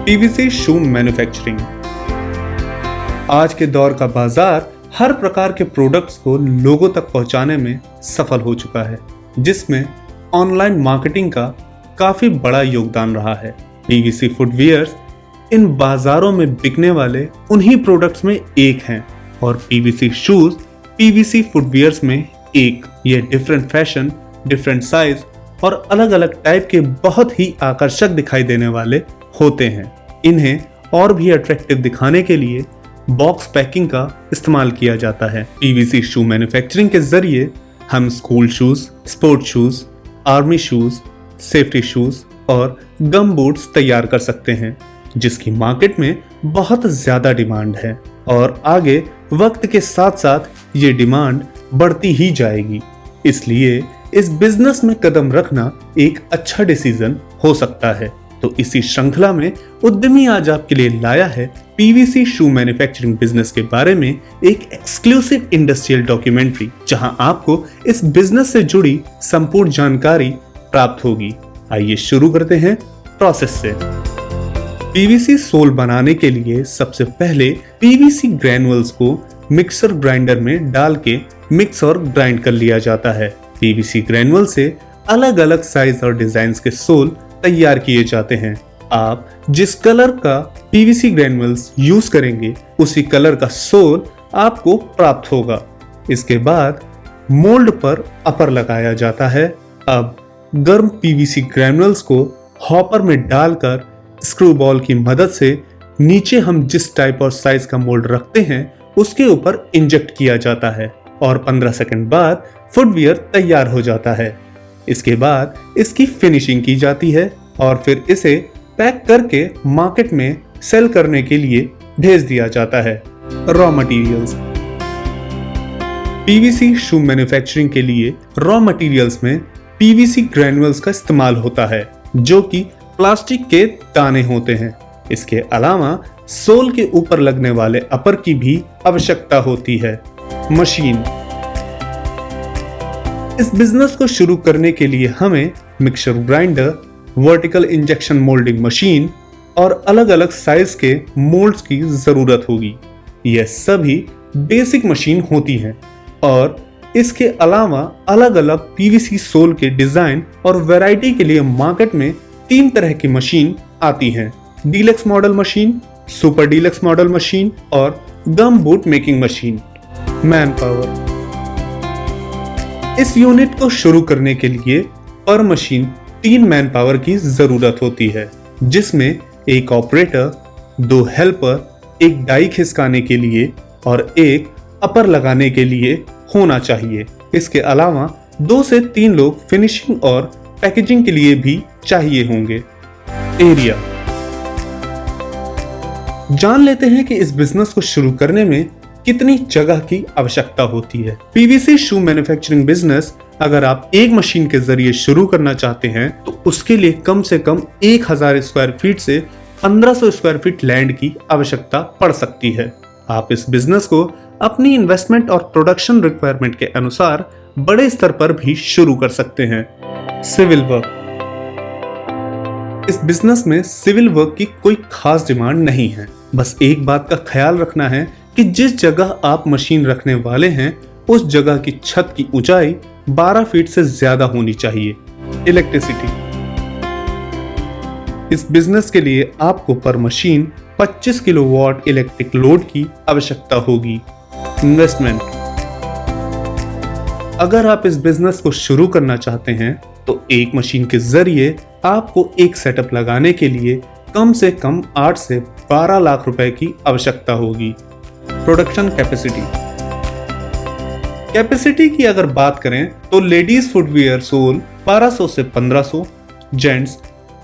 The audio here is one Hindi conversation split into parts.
पीवीसी शू मैन्युफैक्चरिंग। आज के दौर का बाजार हर प्रकार के प्रोडक्ट्स को लोगों तक पहुंचाने में सफल हो चुका है, जिसमें ऑनलाइन मार्केटिंग का काफी बड़ा योगदान रहा है। पीवीसी फुटवियर्स इन बाजारों में बिकने वाले उन्हीं प्रोडक्ट्स में एक हैं और पीवीसी शूज पीवीसी फुटवियर्स में एक। ये डिफरेंट फैशन, डिफरेंट साइज और अलग अलग टाइप के बहुत ही आकर्षक दिखाई देने वाले होते हैं। इन्हें और भी अट्रैक्टिव दिखाने के लिए बॉक्स पैकिंग का इस्तेमाल किया जाता है। पीवीसी शू मैन्युफैक्चरिंग के जरिए हम school shoes, sport shoes, army shoes, safety shoes और गम बूट्स तैयार कर सकते हैं, जिसकी मार्केट में बहुत ज्यादा डिमांड है और आगे वक्त के साथ साथ ये डिमांड बढ़ती ही जाएगी। इसलिए इस बिजनेस में कदम रखना एक अच्छा डिसीजन हो सकता है। तो इसी श्रृंखला में उद्यमी आज आपके लिए लाया है पीवीसी शू मैन्युफैक्चरिंग बिजनेस के बारे में एक एक्सक्लूसिव इंडस्ट्रियल डॉक्यूमेंट्री, जहां आपको इस बिजनेस से जुड़ी संपूर्ण जानकारी प्राप्त होगी। आइए शुरू करते हैं प्रोसेस से। पीवीसी सोल बनाने के लिए सबसे पहले पीवीसी ग्रैनुअल्स को मिक्सर ग्राइंडर में डाल के मिक्स और ग्राइंड कर लिया जाता है। पीवीसी ग्रैनुअल से अलग अलग साइज और डिजाइन के सोल तैयार किए जाते हैं। आप जिस कलर का पीवीसी ग्रैनुअल्स यूज करेंगे उसी कलर का सोल आपको प्राप्त होगा। इसके बाद मोल्ड पर अपर लगाया जाता है। अब गर्म पीवीसी ग्रैनुअल्स को हॉपर में डालकर स्क्रू बॉल की मदद से नीचे हम जिस टाइप और साइज का मोल्ड रखते हैं उसके ऊपर इंजेक्ट किया जाता है और 15 सेकंड बाद फुटवियर तैयार हो जाता है। इसके बाद इसकी फिनिशिंग की जाती है और फिर इसे पैक करके मार्केट में सेल करने के लिए भेज दिया जाता है। Raw materials. पीवीसी शू मैन्युफैक्चरिंग के लिए रॉ मटेरियल्स में पीवीसी ग्रैनुअल्स का इस्तेमाल होता है, जो कि प्लास्टिक के दाने होते हैं। इसके अलावा सोल के ऊपर लगने वाले अपर की भी आवश्यकता होती है। मशीन। इस बिजनेस को शुरू करने के लिए हमें mixer grinder, vertical injection moulding machine और अलग अलग साइज के मोल्ड्स की जरूरत होगी। यह सभी बेसिक मशीन होती हैं और इसके अलावा अलग अलग पीवीसी सोल के डिजाइन और वैरायटी के लिए मार्केट में 3 तरह की मशीन आती हैं: deluxe model machine, super deluxe model machine और gum boot making machine. Man power. इस यूनिट को शुरू करने के लिए पर मशीन 3 मैन पावर की जरूरत होती है, जिसमें एक ऑपरेटर, 2 हेल्पर, एक डाई खिसकाने के लिए और एक अपर लगाने के लिए होना चाहिए। इसके अलावा 2 से 3 लोग फिनिशिंग और पैकेजिंग के लिए भी चाहिए होंगे। एरिया। जान लेते हैं कि इस बिजनेस को शुरू करने में कितनी जगह की आवश्यकता होती है। पीवीसी शू मैन्युफैक्चरिंग बिजनेस अगर आप एक मशीन के जरिए शुरू करना चाहते हैं तो उसके लिए कम से कम 1000 स्क्वायर फीट से 1500 स्क्वायर फीट लैंड की आवश्यकता पड़ सकती है। आप इस बिजनेस को अपनी इन्वेस्टमेंट और प्रोडक्शन रिक्वायरमेंट के अनुसार बड़े स्तर पर भी शुरू कर सकते हैं। Civil work. इस बिजनेस में सिविल वर्क की कोई खास डिमांड नहीं है। बस एक बात का ख्याल रखना है कि जिस जगह आप मशीन रखने वाले हैं उस जगह की छत की ऊंचाई 12 फीट से ज्यादा होनी चाहिए। इलेक्ट्रिसिटी। इस बिजनेस के लिए आपको पर मशीन 25 किलोवाट इलेक्ट्रिक लोड की आवश्यकता होगी। इन्वेस्टमेंट। अगर आप इस बिजनेस को शुरू करना चाहते हैं तो एक मशीन के जरिए आपको एक सेटअप लगाने के लिए कम से कम 8 से 12 लाख रुपए की आवश्यकता होगी। प्रोडक्शन कैपेसिटी की अगर बात करें तो लेडीज फुटवियर सोल 1200 से 1500, जेंट्स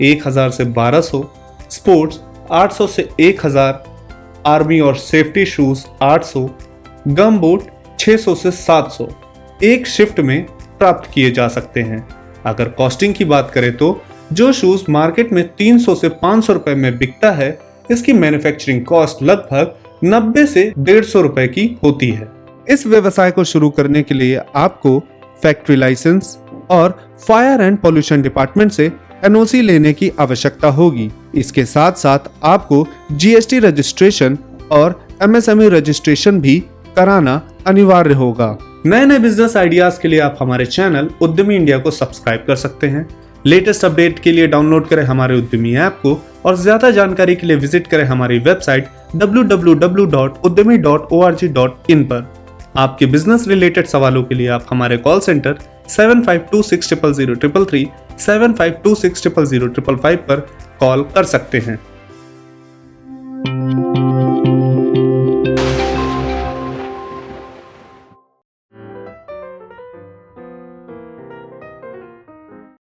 1000 से 1200, स्पोर्ट्स 800 से 1000, आर्मी और सेफ्टी शूज 800, गम बूट 600 से 700 एक शिफ्ट में प्राप्त किए जा सकते हैं। अगर कॉस्टिंग की बात करें तो जो शूज मार्केट में 300 से 500 रुपए में बिकता है, इसकी मैन्युफैक्चरिंग कॉस्ट लगभग 90 से 150 रुपए की होती है। इस व्यवसाय को शुरू करने के लिए आपको फैक्ट्री लाइसेंस और फायर एंड पॉल्यूशन डिपार्टमेंट से एनओसी लेने की आवश्यकता होगी। इसके साथ साथ आपको जीएसटी रजिस्ट्रेशन और एमएसएमई रजिस्ट्रेशन भी कराना अनिवार्य होगा। नए नए बिजनेस आइडियाज के लिए आप हमारे चैनल उद्यमी इंडिया को सब्सक्राइब कर सकते हैं। लेटेस्ट अपडेट के लिए डाउनलोड करें हमारे उद्यमी ऐप को और ज्यादा जानकारी के लिए विजिट करें हमारी वेबसाइट www.udyami.org.in पर। आपके बिजनेस रिलेटेड सवालों के लिए आप हमारे कॉल सेंटर 75260033 75260055 पर कॉल कर सकते हैं।